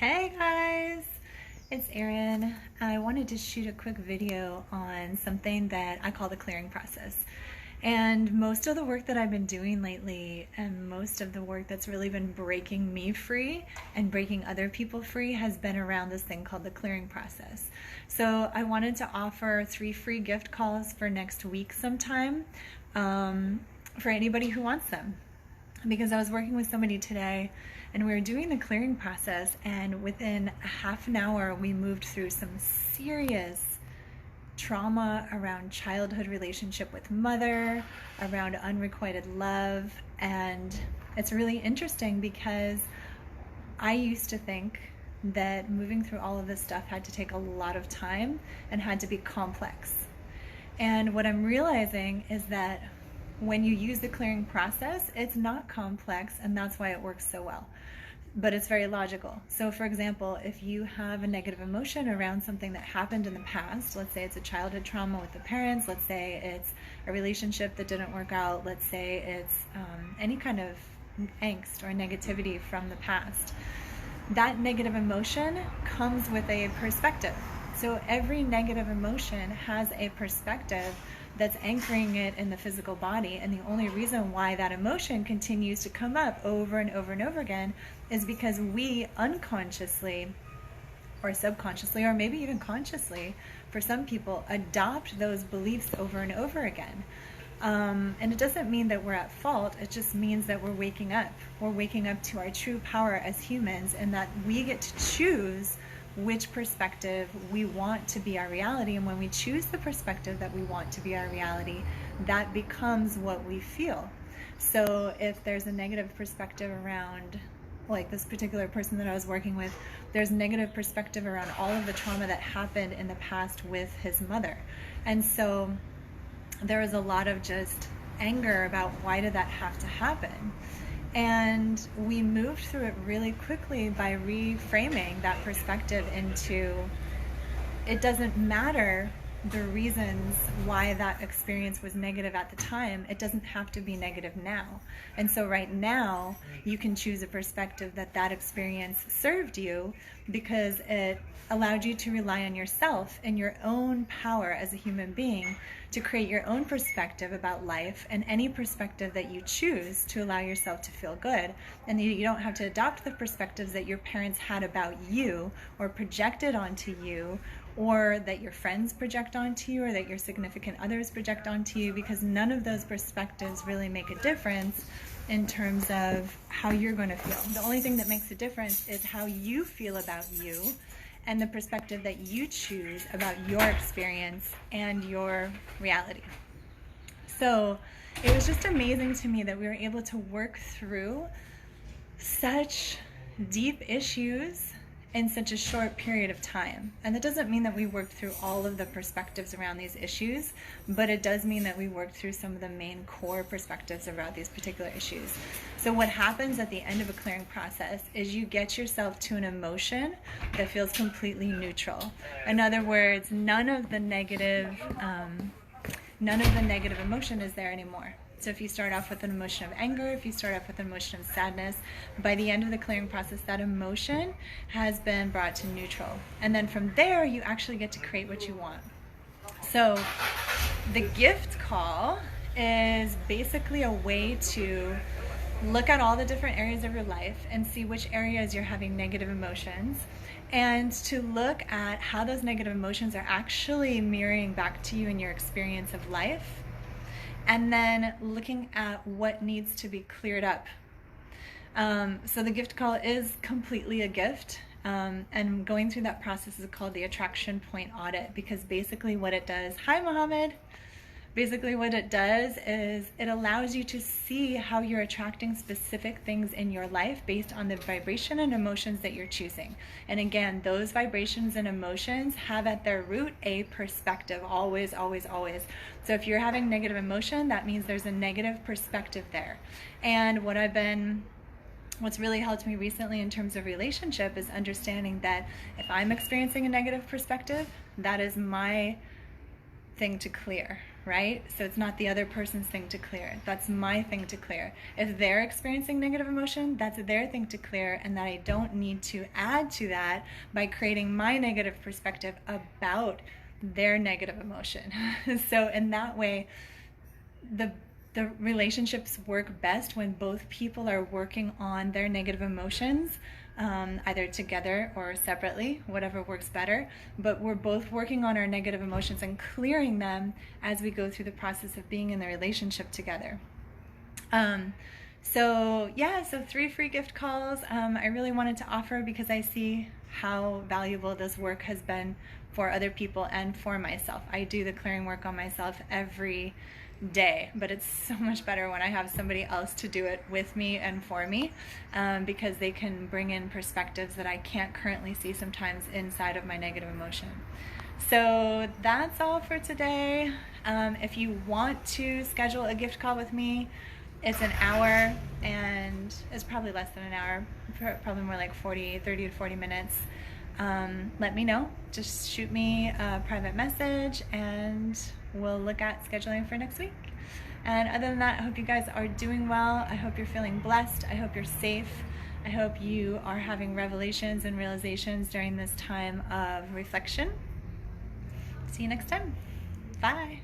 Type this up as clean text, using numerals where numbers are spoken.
Hey guys, it's Erin. I wanted to shoot a quick video on something that I call the clearing process. And most of the work that I've been doing lately, and most of the work that's really been breaking me free and breaking other people free, has been around this thing called the clearing process. So I wanted to offer 3 free gift calls for next week sometime for anybody who wants them, because I was working with somebody today and we were doing the clearing process, and within a half an hour we moved through some serious trauma around childhood relationship with mother, around unrequited love. And it's really interesting because I used to think that moving through all of this stuff had to take a lot of time and had to be complex. And what I'm realizing is that when you use the clearing process, it's not complex, and that's why it works so well. But it's very logical. So for example, if you have a negative emotion around something that happened in the past, let's say it's a childhood trauma with the parents, let's say it's a relationship that didn't work out, let's say it's any kind of angst or negativity from the past, that negative emotion comes with a perspective. So every negative emotion has a perspective that's anchoring it in the physical body, and the only reason why that emotion continues to come up over and over and over again is because we unconsciously or subconsciously, or maybe even consciously for some people, adopt those beliefs over and over again. And it doesn't mean that we're at fault, it just means that we're waking up. We're waking up to our true power as humans, and that we get to choose which perspective we want to be our reality. And when we choose the perspective that we want to be our reality, that becomes what we feel. So if there's a negative perspective around, like this particular person that I was working with, there's negative perspective around all of the trauma that happened in the past with his mother. And so there was a lot of just anger about why did that have to happen. And we moved through it really quickly by reframing that perspective into, it doesn't matter the reasons why that experience was negative at the time, it doesn't have to be negative now. And so right now you can choose a perspective that that experience served you, because it allowed you to rely on yourself and your own power as a human being to create your own perspective about life, and any perspective that you choose to allow yourself to feel good. And you don't have to adopt the perspectives that your parents had about you or projected onto you, or that your friends project onto you, or that your significant others project onto you, because none of those perspectives really make a difference in terms of how you're going to feel. The only thing that makes a difference is how you feel about you and the perspective that you choose about your experience and your reality. So it was just amazing to me that we were able to work through such deep issues in such a short period of time. And that doesn't mean that we worked through all of the perspectives around these issues, but it does mean that we worked through some of the main core perspectives around these particular issues. So what happens at the end of a clearing process is you get yourself to an emotion that feels completely neutral. In other words, none of the negative emotion is there anymore. So if you start off with an emotion of anger, if you start off with an emotion of sadness, by the end of the clearing process, that emotion has been brought to neutral. And then from there, you actually get to create what you want. So the gift call is basically a way to look at all the different areas of your life and see which areas you're having negative emotions, and to look at how those negative emotions are actually mirroring back to you in your experience of life, and then looking at what needs to be cleared up. So the gift call is completely a gift, and going through that process is called the attraction point audit, because basically what it does, hi Mohammed, basically what it does is it allows you to see how you're attracting specific things in your life based on the vibration and emotions that you're choosing. And again, those vibrations and emotions have at their root a perspective, always, always, always. So if you're having negative emotion, that means there's a negative perspective there. And what's really helped me recently in terms of relationship is understanding that if I'm experiencing a negative perspective, that is my thing to clear. right? So it's not the other person's thing to clear. That's my thing to clear. If they're experiencing negative emotion, that's their thing to clear, and that I don't need to add to that by creating my negative perspective about their negative emotion. So in that way, the relationships work best when both people are working on their negative emotions, either together or separately, whatever works better. But we're both working on our negative emotions and clearing them as we go through the process of being in the relationship together. So 3 free gift calls I really wanted to offer because I see how valuable this work has been for other people and for myself. I do the clearing work on myself every day, but it's so much better when I have somebody else to do it with me and for me, because they can bring in perspectives that I can't currently see sometimes inside of my negative emotion. So that's all for today. If you want to schedule a gift call with me, it's an hour, and it's probably less than an hour, probably more like 30 to 40 minutes. Let me know. Just shoot me a private message and we'll look at scheduling for next week. And other than that, I hope you guys are doing well. I hope you're feeling blessed. I hope you're safe. I hope you are having revelations and realizations during this time of reflection. See you next time. Bye.